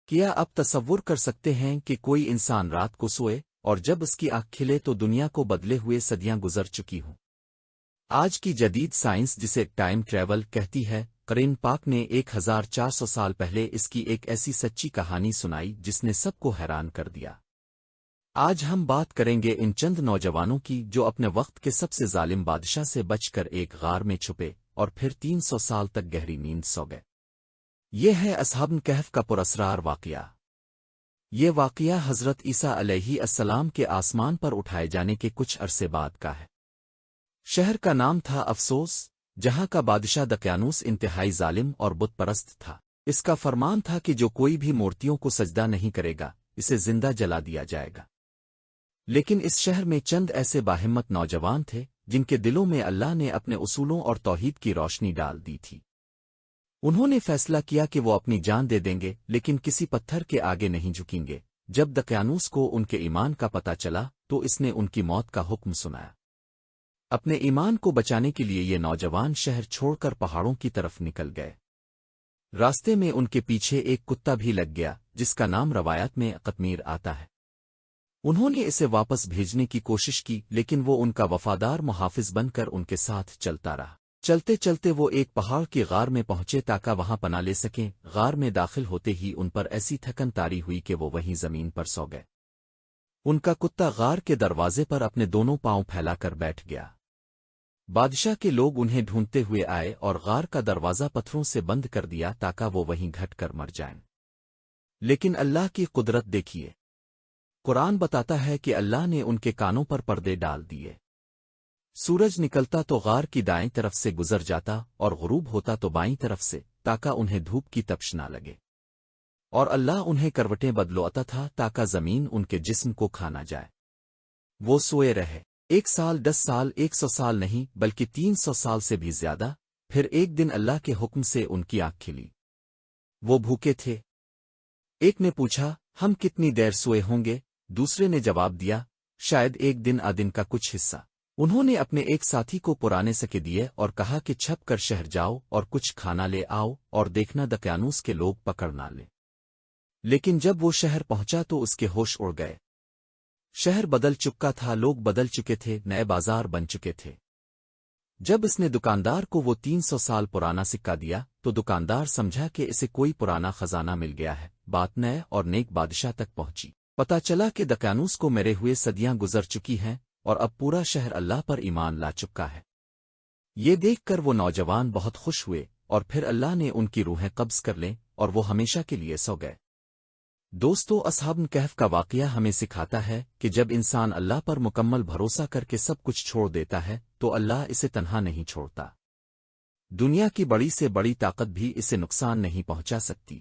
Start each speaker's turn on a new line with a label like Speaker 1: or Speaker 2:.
Speaker 1: کیا آپ تصور کر سکتے ہیں کہ کوئی انسان رات کو سوئے اور جب اس کی آنکھ کھلے تو دنیا کو بدلے ہوئے صدیاں گزر چکی ہوں؟ آج کی جدید سائنس جسے ٹائم ٹریول کہتی ہے، قرآن پاک نے 1400 سال پہلے اس کی ایک ایسی سچی کہانی سنائی جس نے سب کو حیران کر دیا۔ آج ہم بات کریں گے ان چند نوجوانوں کی جو اپنے وقت کے سب سے ظالم بادشاہ سے بچ کر ایک غار میں چھپے اور پھر 300 سال تک گہری نیند سو گئے۔ یہ ہے اصحاب کہف کا پراسرار واقعہ۔ یہ واقعہ حضرت عیسیٰ علیہ السلام کے آسمان پر اٹھائے جانے کے کچھ عرصے بعد کا ہے۔ شہر کا نام تھا افسوس، جہاں کا بادشاہ دقیانوس انتہائی ظالم اور بت پرست تھا۔ اس کا فرمان تھا کہ جو کوئی بھی مورتیوں کو سجدہ نہیں کرے گا اسے زندہ جلا دیا جائے گا۔ لیکن اس شہر میں چند ایسے باہمت نوجوان تھے جن کے دلوں میں اللہ نے اپنے اصولوں اور توحید کی روشنی ڈال دی تھی۔ انہوں نے فیصلہ کیا کہ وہ اپنی جان دے دیں گے لیکن کسی پتھر کے آگے نہیں جھکیں گے۔ جب دقیانوس کو ان کے ایمان کا پتہ چلا تو اس نے ان کی موت کا حکم سنایا۔ اپنے ایمان کو بچانے کے لیے یہ نوجوان شہر چھوڑ کر پہاڑوں کی طرف نکل گئے۔ راستے میں ان کے پیچھے ایک کتا بھی لگ گیا جس کا نام روایت میں قطمیر آتا ہے۔ انہوں نے اسے واپس بھیجنے کی کوشش کی لیکن وہ ان کا وفادار محافظ بن کر ان کے ساتھ چلتا رہا۔ چلتے چلتے وہ ایک پہاڑ کی غار میں پہنچے تاکہ وہاں پناہ لے سکیں۔ غار میں داخل ہوتے ہی ان پر ایسی تھکن طاری ہوئی کہ وہ وہیں زمین پر سو گئے۔ ان کا کتا غار کے دروازے پر اپنے دونوں پاؤں پھیلا کر بیٹھ گیا۔ بادشاہ کے لوگ انہیں ڈھونڈتے ہوئے آئے اور غار کا دروازہ پتھروں سے بند کر دیا تاکہ وہ وہیں گھٹ کر مر جائیں۔ لیکن اللہ کی قدرت دیکھیے۔ قرآن بتاتا ہے کہ اللہ نے ان کے کانوں پر پردے ڈال دیے۔ سورج نکلتا تو غار کی دائیں طرف سے گزر جاتا اور غروب ہوتا تو بائیں طرف سے تاکہ انہیں دھوپ کی تپش نہ لگے۔ اور اللہ انہیں کروٹیں بدلواتا تھا تاکہ زمین ان کے جسم کو کھا نہ جائے۔ وہ سوئے رہے 1 سال 10 سال 100 سال نہیں بلکہ 300 سال سے بھی زیادہ۔ پھر ایک دن اللہ کے حکم سے ان کی آنکھ کھلی۔ وہ بھوکے تھے۔ ایک نے پوچھا ہم کتنی دیر سوئے ہوں گے؟ دوسرے نے جواب دیا شاید ایک دن آدن کا کچھ حصہ۔ انہوں نے اپنے ایک ساتھی کو پرانے سکے دیے اور کہا کہ چھپ کر شہر جاؤ اور کچھ کھانا لے آؤ اور دیکھنا دقیانوس کے لوگ پکڑ نہ لے۔ لیکن جب وہ شہر پہنچا تو اس کے ہوش اڑ گئے۔ شہر بدل چکا تھا، لوگ بدل چکے تھے، نئے بازار بن چکے تھے۔ جب اس نے دکاندار کو وہ 300 سال پرانا سکہ دیا تو دکاندار سمجھا کہ اسے کوئی پرانا خزانہ مل گیا ہے۔ بات نئے اور نیک بادشاہ تک پہنچی۔ پتہ چلا کہ دقیانوس کو مرے ہوئے صدیاں گزر چکی ہیں اور اب پورا شہر اللہ پر ایمان لا چکا ہے۔ یہ دیکھ کر وہ نوجوان بہت خوش ہوئے اور پھر اللہ نے ان کی روحیں قبض کر لیں اور وہ ہمیشہ کے لیے سو گئے۔ دوستو، اصحاب کہف کا واقعہ ہمیں سکھاتا ہے کہ جب انسان اللہ پر مکمل بھروسہ کر کے سب کچھ چھوڑ دیتا ہے تو اللہ اسے تنہا نہیں چھوڑتا۔ دنیا کی بڑی سے بڑی طاقت بھی اسے نقصان نہیں پہنچا سکتی۔